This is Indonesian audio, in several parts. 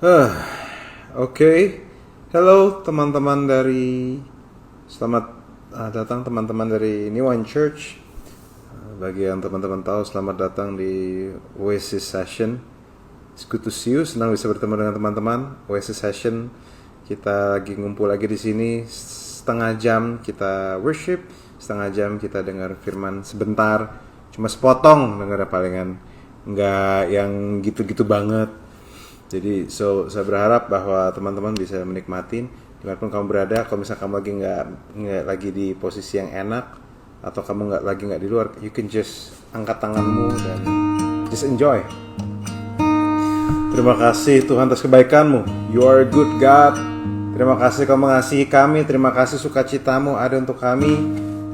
Huh, Oke. Hello teman-teman selamat datang teman-teman dari New Wine Church. Bagi yang teman-teman tahu, selamat datang di Oasis Session. It's good to see you. Senang bisa bertemu dengan teman-teman. Oasis Session. Kita lagi ngumpul lagi di sini. Setengah jam kita worship, setengah jam kita dengar firman sebentar. Cuma sepotong dengar palingan. Nggak yang gitu-gitu banget. Jadi saya berharap bahwa teman-teman bisa menikmatin dimanapun kamu berada. Kalau misalnya kamu lagi nggak lagi di posisi yang enak, atau kamu nggak di luar, you can just angkat tanganmu dan just enjoy. Terima kasih Tuhan atas kebaikanmu. You are a good God. Terima kasih kau mengasihi kami. Terima kasih sukacitamu ada untuk kami.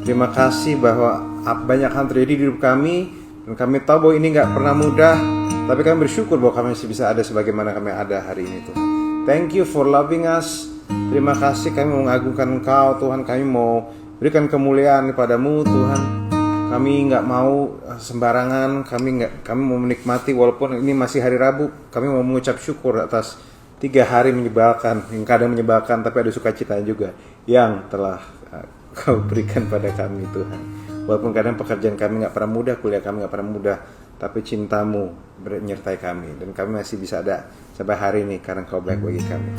Terima kasih bahwa banyak hal terjadi di hidup kami, dan kami tahu bahwa ini nggak pernah mudah. Tapi kami bersyukur bahwa kami masih bisa ada sebagaimana kami ada hari ini, Tuhan. Thank you for loving us. Terima kasih, kami mau mengagungkan Engkau, Tuhan. Kami mau berikan kemuliaan kepadamu, Tuhan. Kami nggak mau sembarangan. Kami mau menikmati walaupun ini masih hari Rabu. Kami mau mengucap syukur atas 3 hari menyebalkan, yang kadang menyebalkan, tapi ada sukacita juga yang telah Kau berikan pada kami, Tuhan. Walaupun kadang pekerjaan kami nggak pernah mudah, kuliah kami nggak pernah mudah, tapi cintamu menyertai kami, dan kami masih bisa ada sampai hari ini karena Kau baik bagi kami.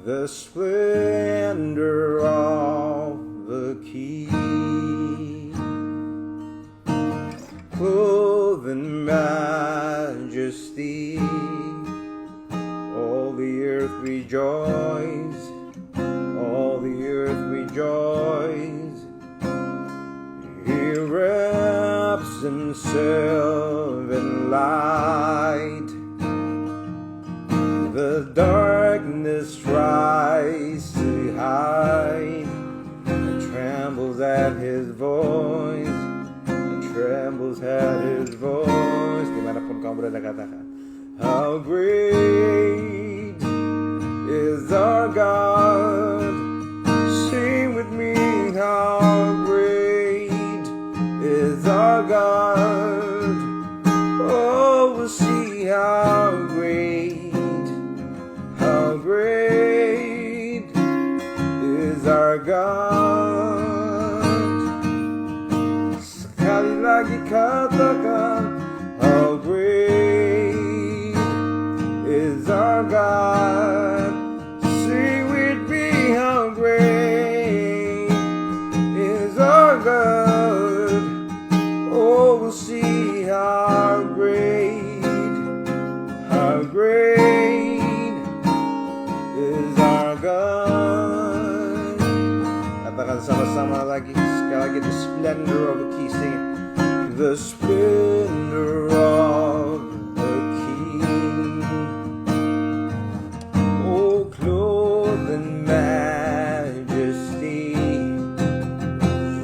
The splendor of the King, clothed in majesty, all the earth rejoice, all the earth rejoice. He wraps himself in light. The darkness tries to hide, and trembles at his voice, and trembles at his voice. Dimanapun kamu berada, katakan, how great is our God. Sing with me, how great is our God. Oh, we'll see how great is our God. Sekali lagi katakan, how great is our God. Sing with me, how great is our God. Oh, we'll see how great is our God. Katakan sama-sama lagi, sekali lagi, the splendor of the King. Sing it. The splendor of the King. Oh, clothed in majesty,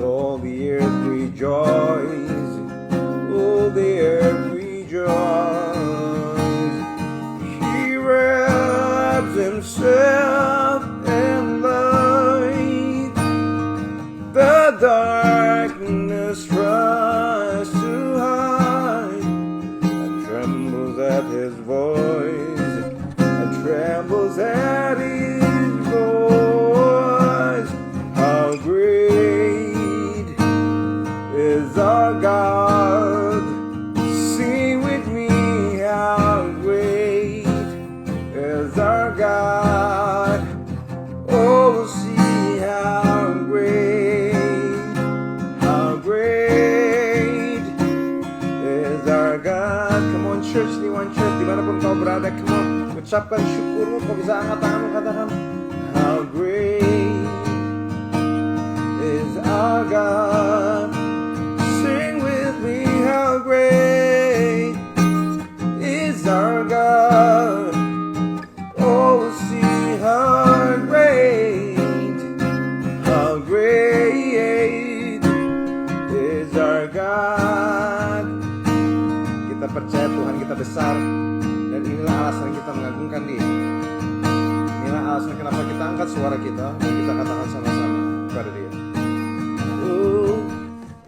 all the earth rejoice, all the earth rejoice. He wraps himself in light. The darkness tries to hide, and trembles at his voice, and trembles at his voice. How great is our God. Sing with me, how great is our God. Oh, we'll see how great is our God. Come on church, New Wine Church, dimanapun kau berada, come on, ucapkan syukurmu. Kau bisa angkat tanganmu, katakan, how great is our God. Sing with me, how great is our God. Oh, we'll see how great is our God. Kita percaya Tuhan kita besar, dan inilah alasan kita mengagungkan Dia. Inilah alasan kenapa kita angkat suara kita dan kita katakan sama-sama kepada Dia. Oh,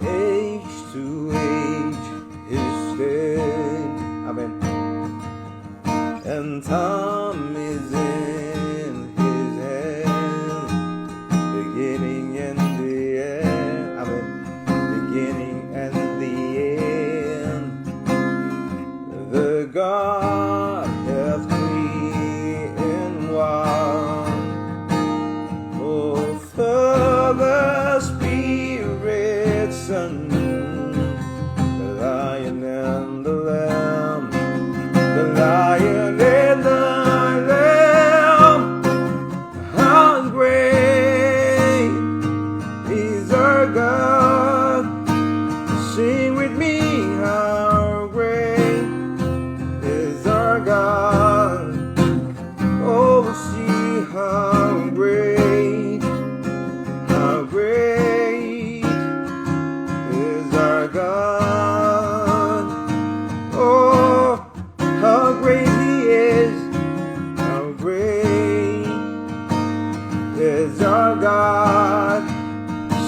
age to age is dead. Amen. And and time is in His hands, beginning and the end. Amen. Beginning and the end. The God hath three in one. Oh, Father, Spirit, Son, the Lion and the Lamb, the Lion and the Lamb. How great is our God! Sing with me, how great is our God! Oh, see how great is our God. Oh, how great He is, how great is our God.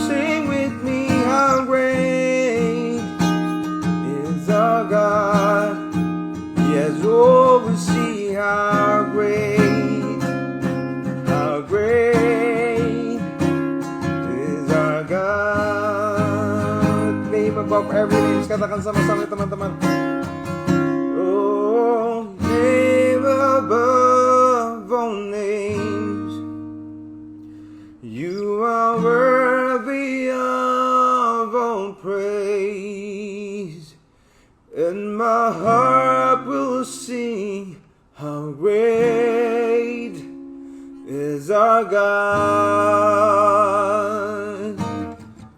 Sing with me, how great is our God. Yes, oh, we see how great is our God. Name above every name. Katakan sama-sama teman-teman. Oh, name above all names. You are worthy of all praise, and my heart will sing how great is our God.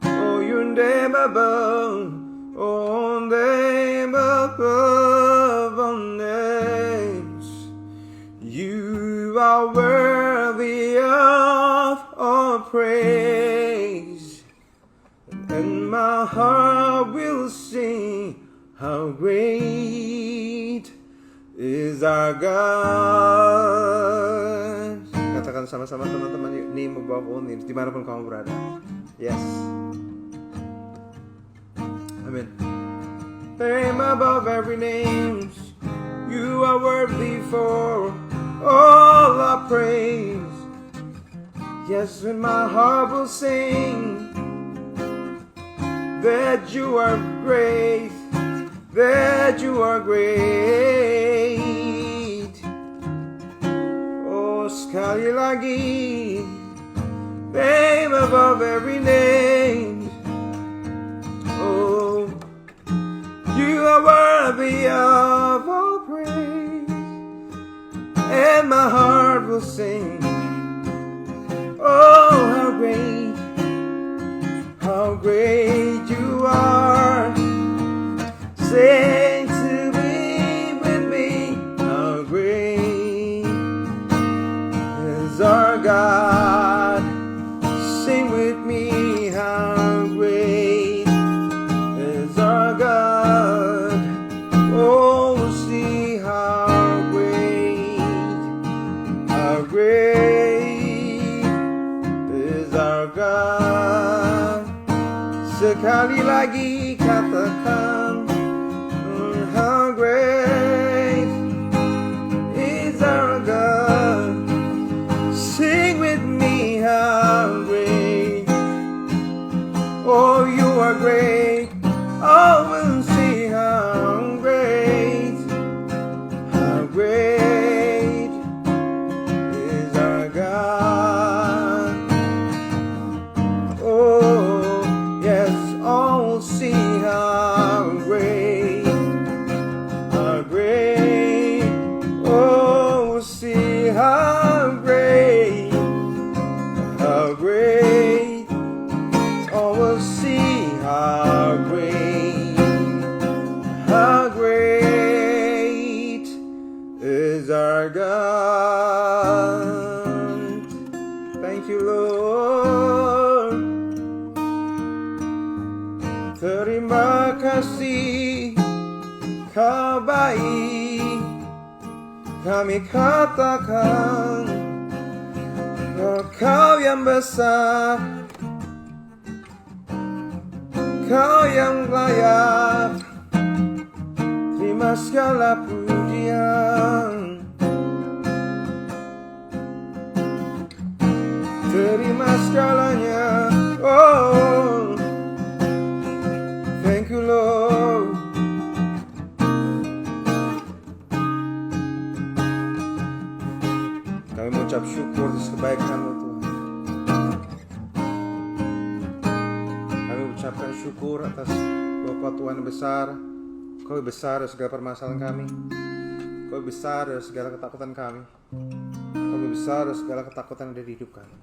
Oh, your name above, oh, name above all names. You are worthy of all praise, and my heart will sing how great is our God. Katakan sama-sama teman-teman, name above all names, dimanapun kamu berada. Yes. Amen. Name above every name. You are worthy for all our praise. Yes, and my heart will sing that you are great, that you are great. Oh, sekali lagi, name above every name. Oh, you are worthy of all praise, and my heart will sing. Oh, how great you are. Sing to me with me, how great is our God. Sing with me, how great is our God. Oh, see how great is our God. Sekali lagi katakan, how great is our God. Sing with me, how great. Oh, you are great. Oh, we'll see how great is our God. Oh, yes, oh, see how great, oh, see how great, oh, we'll see how great is our God. Thank you, Lord. Terima kasih, Kau baik. Kami katakan, Kau yang besar, Kau yang layak. Terima segala pujian. ucap syukur atas kebaikan-Mu Tuhan. Kami ucapkan syukur atas bahwa Tuhan besar. Kau besar dari segala permasalahan kami. Kau besar dari segala ketakutan kami. Kau besar dari segala ketakutan yang ada di hidup kami.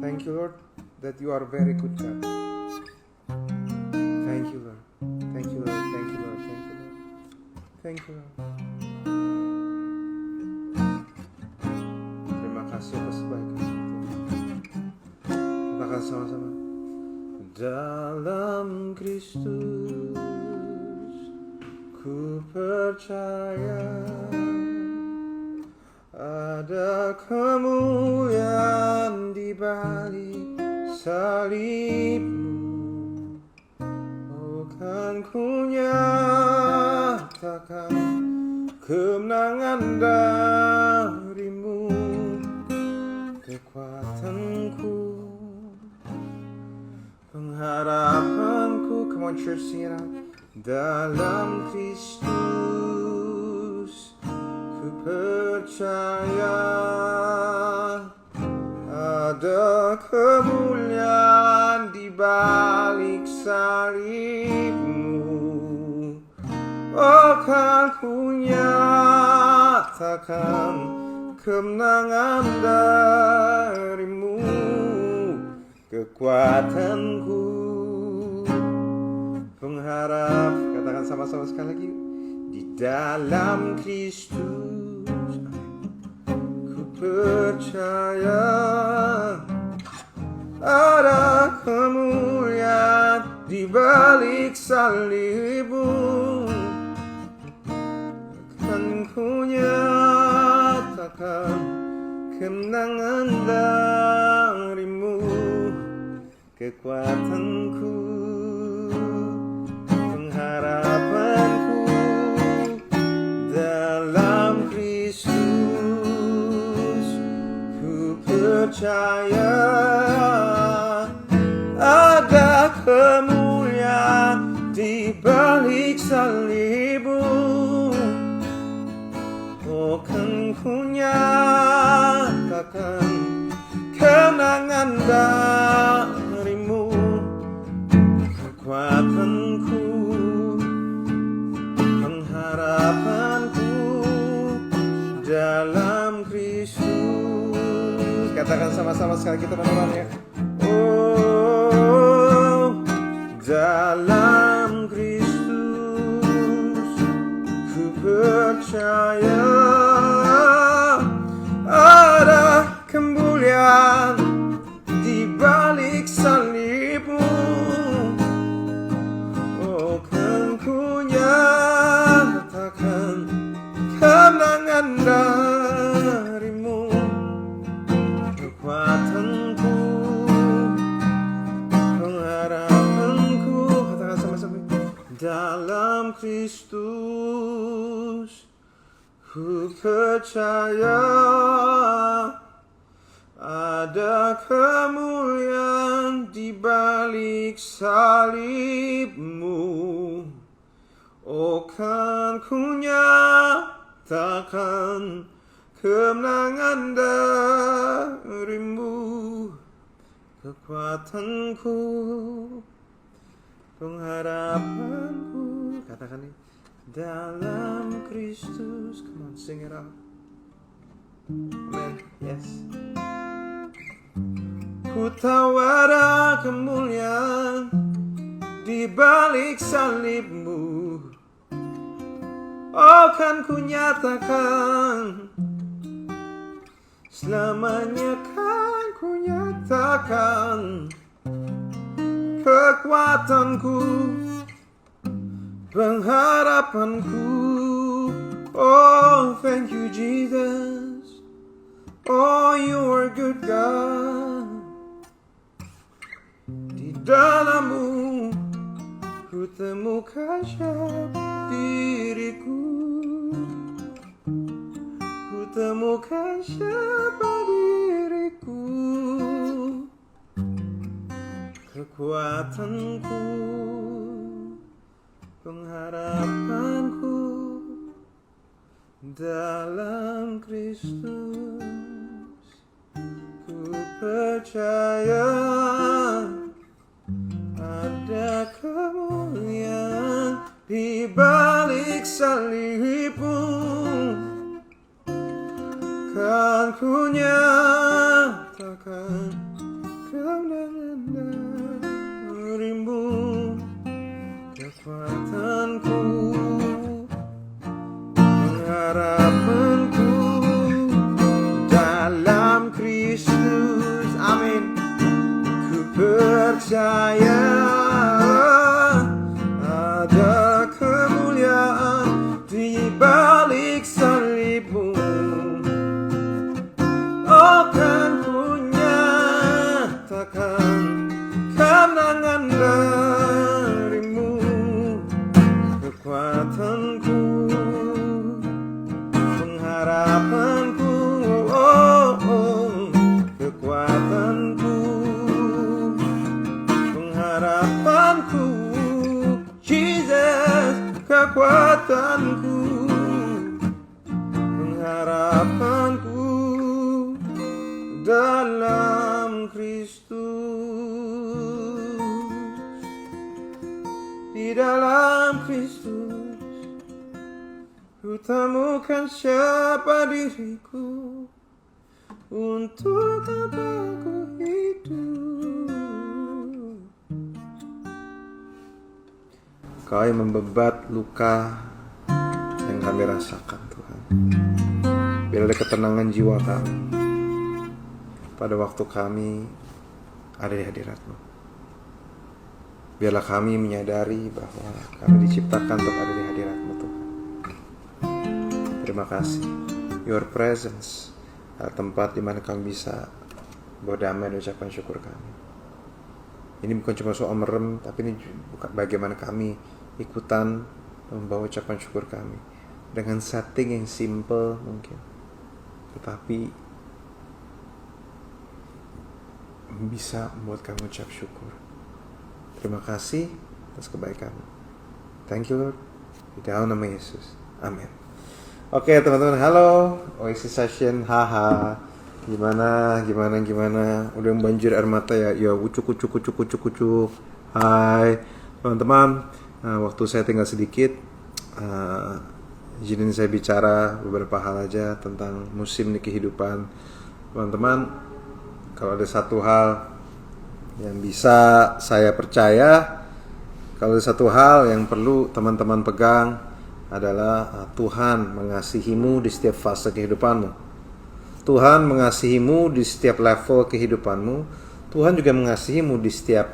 Thank you Lord that you are very good God. Thank you Lord. Thank you Lord. Thank you Lord. Thank you Lord. Thank you Lord. Terima kasih atas kebaikan. Katakan sama-sama. Dalam Kristus ku percaya ada kemuliaan di balik salib-Mu. Oh, kan ku nyatakan kemenangan dari-Mu, kekuatanku, pengharapanku. Come on church, sing it out. Dalam Kristus ku percaya ada kemuliaan di balik salib-Mu. Oh, kan ku nyatakan kemenangan dari-Mu, kekuatanku, pengharap. Katakan sama-sama sekali lagi. Di dalam Kristus ku percaya ada kemuliaan di balik salib-Mu, kan ku nyatakan kemenangan dari-Mu, kekuatanku, pengharapanku. Dalam Kristus ku percaya ada kemuliaan di balik salib-Mu. Oh, kan ku nyatakan kemenangan dari-Mu, kekuatanku, pengharapanku dalam Kristus. Katakan sama-sama sekali kita teman-teman ya. Oh, dalam Kristus ku percaya ada kemuliaan di balik salib-Mu. Oh, kan ku nyatakan kemenangan dari-Mu, kekuatanku, pengharapanku. Katakan sama-sama. Dalam Kristus ku percaya ada kemuliaan di balik salib-Mu. Oh, kan ku nyatakan kemenangan dari-Mu, kekuatanku, pengharapanku. Katakan ini. Dalam Kristus. Come on, sing it out. Amen. Yes. Ku tahu ada kemuliaan di balik salib-Mu. Oh, kan ku nyatakan, selamanya kan ku nyatakan kekuatanku, pengharapanku. Oh, thank you Jesus. Oh, you are good God. Di dalam-Mu ku temukan siapa diriku. Ku temukan siapa diriku. Kekuatanku, pengharapanku dalam Kristus. percaya ada kemuliaan di balik salibmu, kan ku nyatakan kemenangan darimu, kekuatanku, pengharapanku dalam Kristus. Amin. Ku percaya ada kemuliaan di balik salibmu, oh kan ku nyatakan kemenangan darimu, kekuatanku, pengharapanku, kekuatanku, pengharapanku, Jesus, kekuatanku, pengharapanku dalam Kristus, di dalam Kristus ku temukan siapa diriku, untuk apa ku hidup. Kau yang membebat luka yang kami rasakan, Tuhan. Biar ada ketenangan jiwa kami pada waktu kami ada di hadirat-Mu. Biarlah kami menyadari bahwa kami diciptakan untuk ada di hadirat-Mu, Tuhan. Terima kasih. Your presence adalah tempat di mana kami bisa berdamai dan ucapkan syukur kami. Ini bukan cuma soal merem, tapi ini bukan bagaimana kami ikutan membawa ucapan syukur kami dengan setting yang simple mungkin, tetapi bisa membuat kami ucap syukur. Terima kasih atas kebaikan-Mu. Thank you Lord. Di dalam nama Yesus. Amin. Oke teman-teman, halo Oasis Session, haha. Gimana? Udah banjir air mata ya? Ya, ucuk. Hai teman-teman, waktu saya tinggal sedikit, izinin saya bicara beberapa hal aja tentang musim di kehidupan. Teman-teman, kalau ada satu hal yang bisa saya percaya, kalau ada satu hal yang perlu teman-teman pegang adalah Tuhan mengasihimu di setiap fase kehidupanmu. Tuhan mengasihimu di setiap level kehidupanmu. Tuhan juga mengasihimu di setiap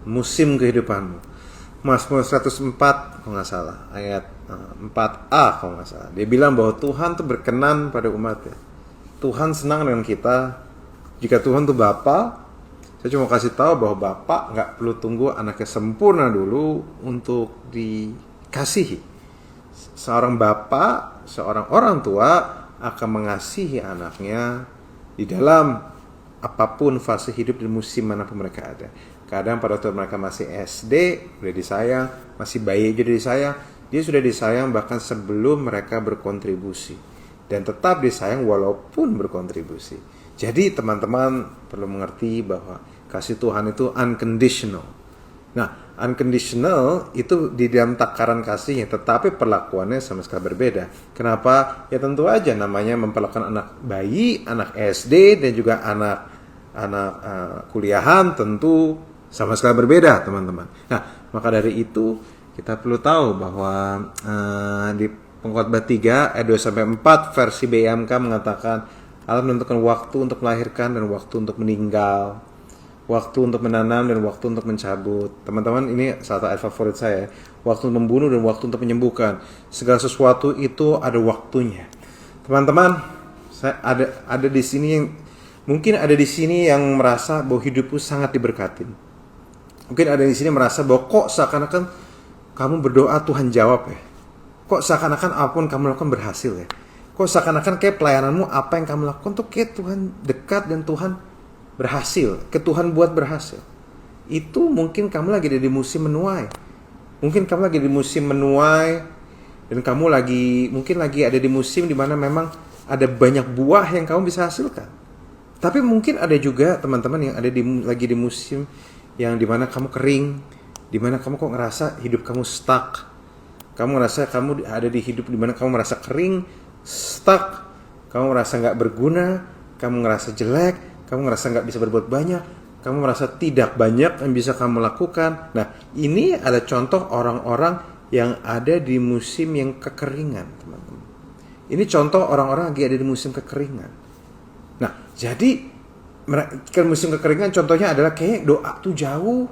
musim kehidupanmu. Mazmur 104 kalau nggak salah, ayat 4a kalau nggak salah, dia bilang bahwa Tuhan tuh berkenan pada umatnya. Tuhan senang dengan kita. Jika Tuhan tuh Bapa, saya cuma kasih tahu bahwa Bapa nggak perlu tunggu anaknya sempurna dulu untuk dikasihi. Seorang Bapa, seorang orang tua akan mengasihi anaknya di dalam apapun fase hidup dan musim manapun mereka ada. Kadang pada waktu mereka masih SD udah disayang, masih bayi aja udah disayang. Dia sudah disayang bahkan sebelum mereka berkontribusi, dan tetap disayang walaupun berkontribusi. Jadi teman-teman perlu mengerti bahwa kasih Tuhan itu unconditional. Nah, unconditional itu di dalam takaran kasihnya, tetapi perlakuannya sama sekali berbeda. Kenapa? Ya tentu aja namanya memperlakukan anak bayi, anak SD, dan juga anak kuliahan tentu sama sekali berbeda, teman-teman. Nah, maka dari itu kita perlu tahu bahwa di Pengkhotbah 3 ayat 2-4 versi BMK mengatakan Allah menentukan waktu untuk melahirkan dan waktu untuk meninggal, waktu untuk menanam dan waktu untuk mencabut. Teman-teman, ini salah satu ayat favorit saya. Waktu untuk membunuh dan waktu untuk menyembuhkan. Segala sesuatu itu ada waktunya. Teman-teman, saya ada di sini yang mungkin ada di sini yang merasa bahwa hidupku sangat diberkatin. Mungkin ada di sini merasa bahwa kok seakan-akan kamu berdoa Tuhan jawab ya. Kok seakan-akan apapun kamu lakukan berhasil ya. Kok seakan-akan kayak pelayananmu apa yang kamu lakukan tuh kayak Tuhan dekat dan Tuhan berhasil, ke Tuhan buat berhasil. Itu mungkin kamu lagi ada di musim menuai. Mungkin kamu lagi di musim menuai dan kamu mungkin lagi ada di musim di mana memang ada banyak buah yang kamu bisa hasilkan. Tapi mungkin ada juga teman-teman yang ada lagi di musim yang dimana kamu kering, dimana kamu kok ngerasa hidup kamu stuck. Kamu ngerasa kamu ada di hidup dimana kamu merasa kering, stuck, kamu merasa nggak berguna, kamu ngerasa jelek, kamu ngerasa nggak bisa berbuat banyak, kamu merasa tidak banyak yang bisa kamu lakukan. Nah, ini ada contoh orang-orang yang ada di musim yang kekeringan, teman-teman. Ini contoh orang-orang lagi ada di musim kekeringan. Nah, jadi kan musim kekeringan contohnya adalah kayak doa tuh jauh.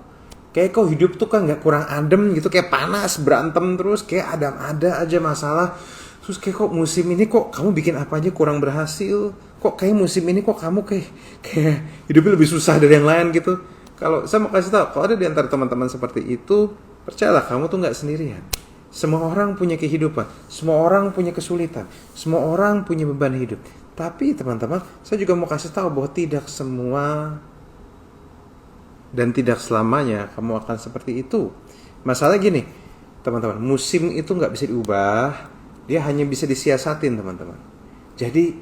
Kayak kok hidup tuh kan gak kurang adem gitu. Kayak panas, berantem terus. Kayak ada aja masalah. Terus kayak kok musim ini kok kamu bikin apa aja kurang berhasil. Kok kayak musim ini kok kamu kayak hidupnya lebih susah dari yang lain gitu. Kalau saya mau kasih tahu, kalau ada di antara teman-teman seperti itu, percayalah kamu tuh gak sendirian. Semua orang punya kehidupan. Semua orang punya kesulitan. Semua orang punya beban hidup. Tapi teman-teman, saya juga mau kasih tahu bahwa tidak semua dan tidak selamanya kamu akan seperti itu. Masalah gini, teman-teman, musim itu nggak bisa diubah, dia hanya bisa disiasatin, teman-teman. Jadi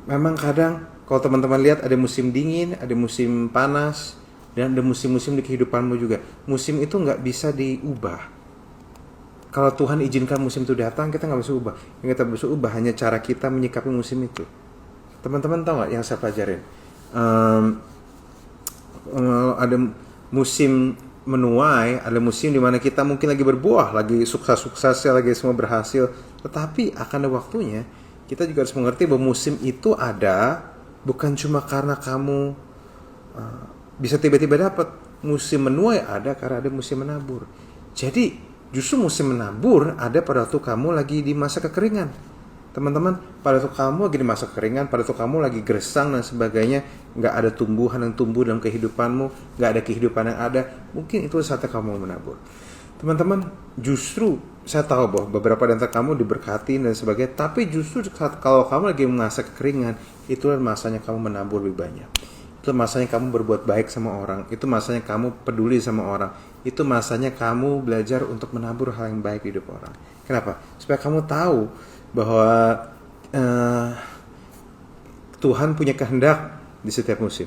memang kadang kalau teman-teman lihat ada musim dingin, ada musim panas, dan ada musim-musim di kehidupanmu juga. Musim itu nggak bisa diubah. Kalau Tuhan izinkan musim itu datang, kita nggak bisa ubah. Yang kita bisa ubah hanya cara kita menyikapi musim itu. Teman-teman tahu nggak yang saya pelajarin? Ada musim menuai, ada musim dimana kita mungkin lagi berbuah, lagi sukses-suksesnya, lagi semua berhasil. Tetapi akan ada waktunya, kita juga harus mengerti bahwa musim itu ada bukan cuma karena kamu bisa tiba-tiba dapat. Musim menuai ada karena ada musim menabur. Jadi justru musim menabur ada pada waktu kamu lagi di masa kekeringan. Teman-teman, pada waktu kamu lagi di masa kekeringan, pada waktu kamu lagi gersang dan sebagainya, nggak ada tumbuhan yang tumbuh dalam kehidupanmu, nggak ada kehidupan yang ada, mungkin itu saatnya kamu menabur. Teman-teman, justru saya tahu bahwa beberapa dari antara kamu diberkati dan sebagainya, tapi justru saat kalau kamu lagi masa kekeringan, itulah masanya kamu menabur lebih banyak. Itu masanya kamu berbuat baik sama orang, itu masanya kamu peduli sama orang, itu masanya kamu belajar untuk menabur hal yang baik di hidup orang. Kenapa? Supaya kamu tahu bahwa Tuhan punya kehendak di setiap musim.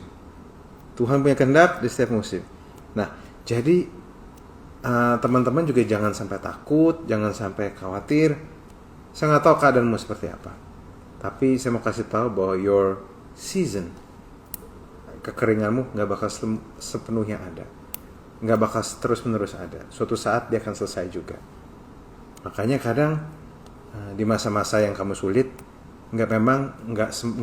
Tuhan punya kehendak di setiap musim. Nah, jadi teman-teman juga jangan sampai takut, jangan sampai khawatir. Saya nggak tahu keadaanmu seperti apa. Tapi saya mau kasih tahu bahwa your season, kekeringanmu nggak bakal sepenuhnya ada. Nggak bakal terus-menerus ada. Suatu saat dia akan selesai juga. Makanya kadang di masa-masa yang kamu sulit, nggak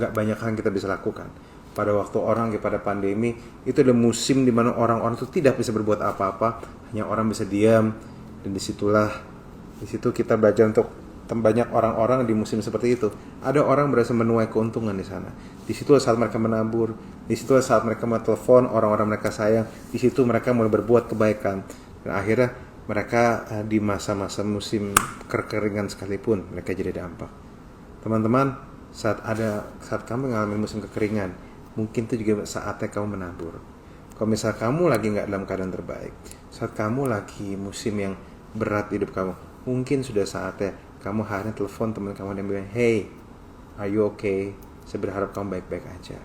banyak hal yang kita bisa lakukan. Pada waktu orang pada pandemi, itu ada musim di mana orang-orang itu tidak bisa berbuat apa-apa, hanya orang bisa diam, dan di situ kita belajar untuk banyak orang-orang di musim seperti itu. Ada orang berhasil menuai keuntungan di sana. Di situ saat mereka menabur, di situ saat mereka telepon orang-orang mereka sayang, di situ mereka mulai berbuat kebaikan, dan akhirnya mereka di masa-masa musim kekeringan sekalipun mereka jadi dampak. Teman-teman, saat kamu mengalami musim kekeringan, mungkin itu juga saatnya kamu menabur. Kalau misal kamu lagi nggak dalam keadaan terbaik, saat kamu lagi musim yang berat di hidup kamu, mungkin sudah saatnya kamu hari telepon teman kamu dan bilang, hey, are you okay? Saya berharap kamu baik-baik aja.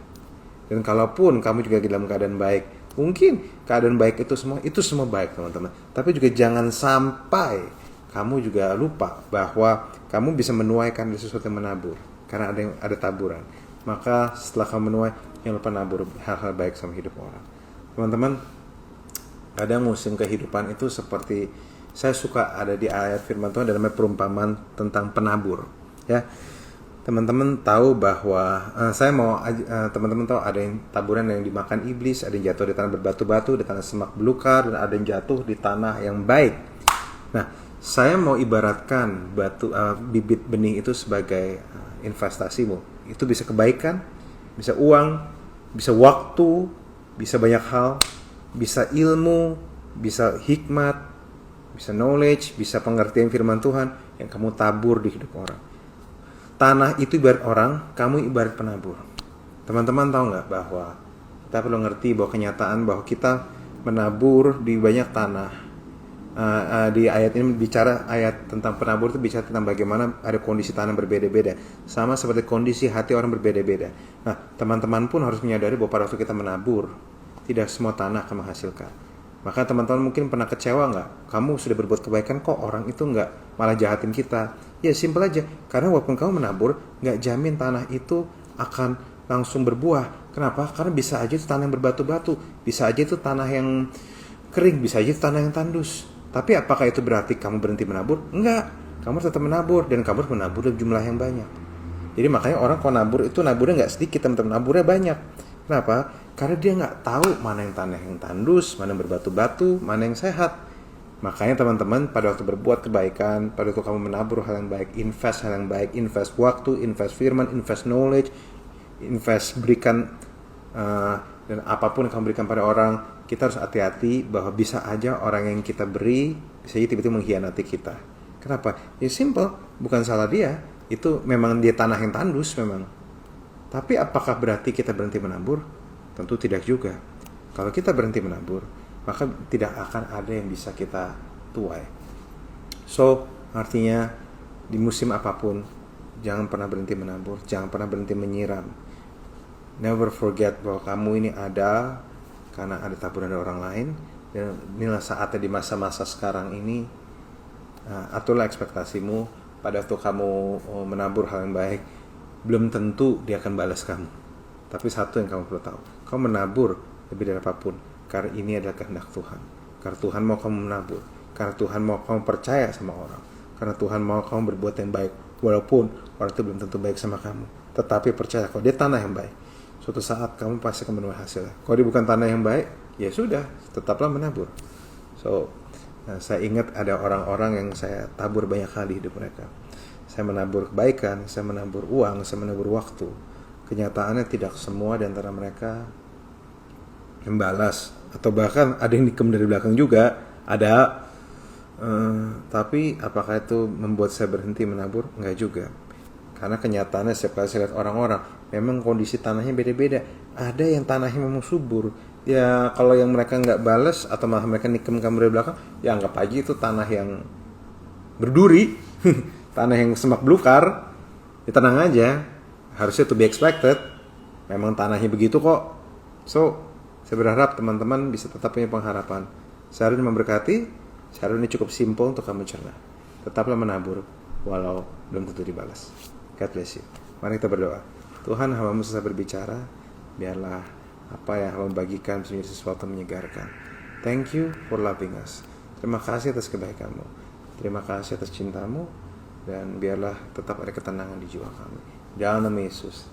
Dan kalaupun kamu juga dalam keadaan baik, mungkin keadaan baik itu semua baik, teman-teman. Tapi juga jangan sampai kamu juga lupa bahwa kamu bisa menuaikan sesuatu yang menabur, karena ada taburan. Maka setelah kamu menuai, jangan lupa nabur hal-hal baik sama hidup orang. Teman-teman, kadang musim kehidupan itu seperti, saya suka ada di ayat firman Tuhan dalam perumpamaan tentang penabur. Ya, teman-teman tahu bahwa teman-teman tahu ada yang taburan yang dimakan iblis, ada yang jatuh di tanah berbatu-batu, di tanah semak belukar, dan ada yang jatuh di tanah yang baik. Nah, saya mau ibaratkan bibit benih itu sebagai investasimu. Itu bisa kebaikan, bisa uang, bisa waktu, bisa banyak hal, bisa ilmu, bisa hikmat, bisa knowledge, bisa pengertian firman Tuhan yang kamu tabur di hidup orang. Tanah itu ibarat orang, kamu ibarat penabur. Teman-teman tahu nggak bahwa kita perlu ngerti bahwa kenyataan bahwa kita menabur di banyak tanah, Di ayat ini bicara, ayat tentang penabur itu bicara tentang bagaimana ada kondisi tanah berbeda-beda, sama seperti kondisi hati orang berbeda-beda. Nah, teman-teman pun harus menyadari bahwa pada waktu kita menabur, tidak semua tanah akan menghasilkan. Maka teman-teman mungkin pernah kecewa nggak? Kamu sudah berbuat kebaikan, kok orang itu nggak malah jahatin kita? Ya simpel aja, karena walaupun kamu menabur, nggak jamin tanah itu akan langsung berbuah. Kenapa? Karena bisa aja itu tanah yang berbatu-batu, bisa aja itu tanah yang kering, bisa aja itu tanah yang tandus. Tapi apakah itu berarti kamu berhenti menabur? Enggak, kamu tetap menabur, dan kamu harus menabur dalam jumlah yang banyak. Jadi makanya orang kalau nabur itu naburnya nggak sedikit, teman-teman, naburnya banyak. Kenapa? Karena dia nggak tahu mana yang tanah yang tandus, mana yang berbatu-batu, mana yang sehat. Makanya teman-teman, pada waktu berbuat kebaikan, pada waktu kamu menabur hal yang baik, invest hal yang baik, invest waktu, invest firman, invest knowledge, invest berikan, dan apapun yang kamu berikan pada orang, kita harus hati-hati bahwa bisa aja orang yang kita beri bisa aja tiba-tiba mengkhianati kita. Kenapa? Ya simple, bukan salah dia, itu memang dia tanah yang tandus memang. Tapi apakah berarti kita berhenti menabur? Tentu tidak juga. Kalau kita berhenti menabur, maka tidak akan ada yang bisa kita tuai. So, artinya di musim apapun, jangan pernah berhenti menabur, jangan pernah berhenti menyiram. Never forget bahwa kamu ini ada karena ada taburan dari orang lain, dan inilah saatnya di masa-masa sekarang ini. Aturlah ekspektasimu pada waktu kamu menabur hal yang baik. Belum tentu dia akan balas kamu, tapi satu yang kamu perlu tahu, kamu menabur lebih dari apapun karena ini adalah kehendak Tuhan, karena Tuhan mau kamu menabur, karena Tuhan mau kamu percaya sama orang, karena Tuhan mau kamu berbuat yang baik walaupun orang itu belum tentu baik sama kamu, tetapi percaya kalau dia tanah yang baik, suatu saat kamu pasti akan menuai hasilnya. Kalau dia bukan tanah yang baik, ya sudah, tetaplah menabur. So, saya ingat ada orang-orang yang saya tabur banyak kali hidup mereka. Saya menabur kebaikan, saya menabur uang, saya menabur waktu. Kenyataannya tidak semua di antara mereka membalas, atau bahkan ada yang nikam dari belakang juga, ada. Tapi apakah itu membuat saya berhenti menabur? Enggak juga. Karena kenyataannya setiap kali saya lihat orang-orang, memang kondisi tanahnya beda-beda. Ada yang tanahnya memang subur. Ya kalau yang mereka nggak balas atau malah mereka nikam kamu dari belakang, ya anggap aja itu tanah yang berduri, tanah yang semak belukar. Ya tenang aja, harusnya to be expected. Memang tanahnya begitu kok. So, saya berharap teman-teman bisa tetap punya pengharapan. Saya harus memberkati, saya harus ini cukup simple untuk kamu cerna. Tetaplah menabur, walau belum tentu dibalas. God bless you. Mari kita berdoa. Tuhan, hamba-Mu selesai berbicara, biarlah apa yang hamba bagikan menjadi sesuatu menyegarkan. Thank you for loving us. Terima kasih atas kebaikan-Mu. Terima kasih atas cinta-Mu. Dan biarlah tetap ada ketenangan di jiwa kami. Dalam nama Yesus.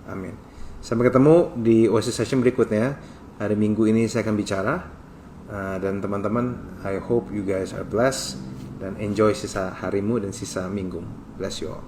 Amin. Sampai ketemu di Oasis Session berikutnya. Hari Minggu ini saya akan bicara. Dan teman-teman, I hope you guys are blessed. Dan enjoy sisa harimu dan sisa minggu. Bless you all.